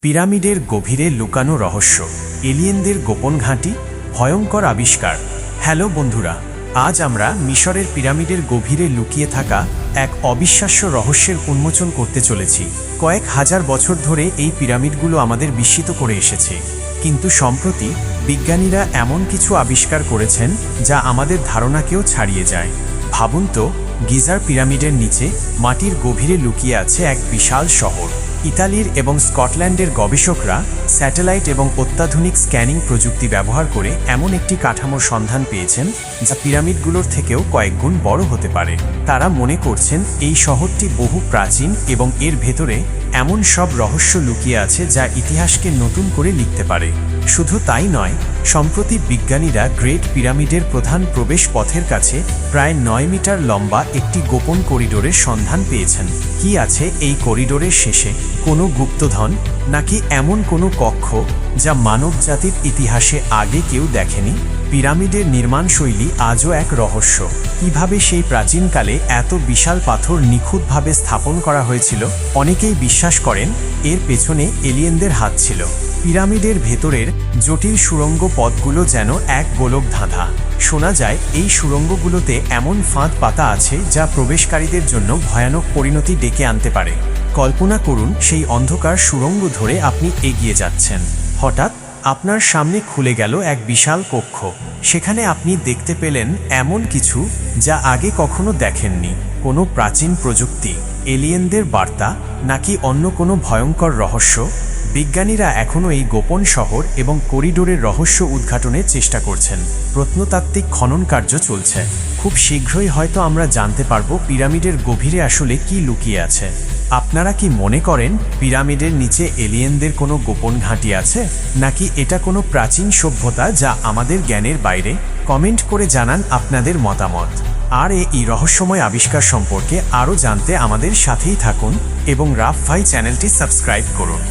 পিরামিডের গভীরে লুকানো রহস্য, এলিয়েনদের গোপন ঘাঁটি, ভয়ঙ্কর আবিষ্কার। হ্যালো বন্ধুরা, আজ আমরা মিশরের পিরামিডের গভীরে লুকিয়ে থাকা এক অবিশ্বাস্য রহস্যের উন্মোচন করতে চলেছি। কয়েক হাজার বছর ধরে এই পিরামিডগুলো আমাদের বিস্মিত করে এসেছে, কিন্তু সম্প্রতি বিজ্ঞানীরা এমন কিছু আবিষ্কার করেছেন যা আমাদের ধারণাকেও ছাড়িয়ে যায়। ভাবুন তো, গিজার পিরামিডের নিচে মাটির গভীরে লুকিয়ে আছে এক বিশাল শহর। ইতালির এবং স্কটল্যান্ডের গবেষকরা স্যাটেলাইট এবং অত্যাধুনিক স্ক্যানিং প্রযুক্তি ব্যবহার করে এমন একটি কাঠামোর সন্ধান পেয়েছেন যা পিরামিডগুলোর থেকেও কয়েক গুণ বড় হতে পারে। তারা মনে করছেন এই শহরটি বহু প্রাচীন এবং এর ভেতরে এমন সব রহস্য লুকিয়ে আছে যা ইতিহাসকে নতুন করে লিখতে পারে। শুধু তাই নয়, সম্প্রতি বিজ্ঞানীরা গ্রেট পিরামিডের প্রধান প্রবেশ পথের কাছে প্রায় 9 মিটার লম্বা একটি গোপন করিডোরের সন্ধান পেয়েছেন। কি আছে এই করিডোরের শেষে? কোনো গুপ্তধন, নাকি এমন কোনো কক্ষ যা মানবজাতির ইতিহাসে আগে কেউ দেখেনি? পিরামিডের নির্মাণশৈলী আজও এক রহস্য। কিভাবে সেই প্রাচীনকালে এত বিশাল পাথর নিখুঁতভাবে স্থাপন করা হয়েছিল? অনেকেই বিশ্বাস করেন এর পেছনে এলিয়েনদের হাত ছিল। পিরামিডের ভেতরের জটিল সুড়ঙ্গ পথগুলো যেন এক গোলক ধাঁধা। শোনা যায় এই সুড়ঙ্গগুলোতে এমন ফাঁদ পাতা আছে যা প্রবেশকারীদের জন্য ভয়ানক পরিণতি ডেকে আনতে পারে। কল্পনা করুন, সেই অন্ধকার সুড়ঙ্গ ধরে আপনি এগিয়ে যাচ্ছেন। হঠাৎ আপনার সামনে খুলে গেল এক বিশাল কক্ষ। সেখানে আপনি দেখতে পেলেন এমন কিছু যা আগে কখনো দেখেননি। কোনো প্রাচীন প্রযুক্তি, এলিয়েনদের বার্তা, নাকি অন্য কোনো ভয়ঙ্কর রহস্য? বিজ্ঞানীরা এখনও এই গোপন শহর এবং করিডোরের রহস্য উদ্ঘাটনের চেষ্টা করছেন। প্রত্নতাত্ত্বিক খনন কার্য চলছে। খুব শীঘ্রই হয়তো আমরা জানতে পারব পিরামিডের গভীরে আসলে কি লুকিয়ে আছে। আপনারা কি মনে করেন পিরামিডের নিচে এলিয়েনদের কোনো গোপন ঘাঁটি আছে, নাকি এটা কোনো প্রাচীন সভ্যতা যা আমাদের জ্ঞানের বাইরে? কমেন্ট করে জানান আপনাদের মতামত। আর এই রহস্যময় আবিষ্কার সম্পর্কে আরও জানতে আমাদের সাথেই থাকুন এবং রাফ ভাই চ্যানেলটি সাবস্ক্রাইব করুন।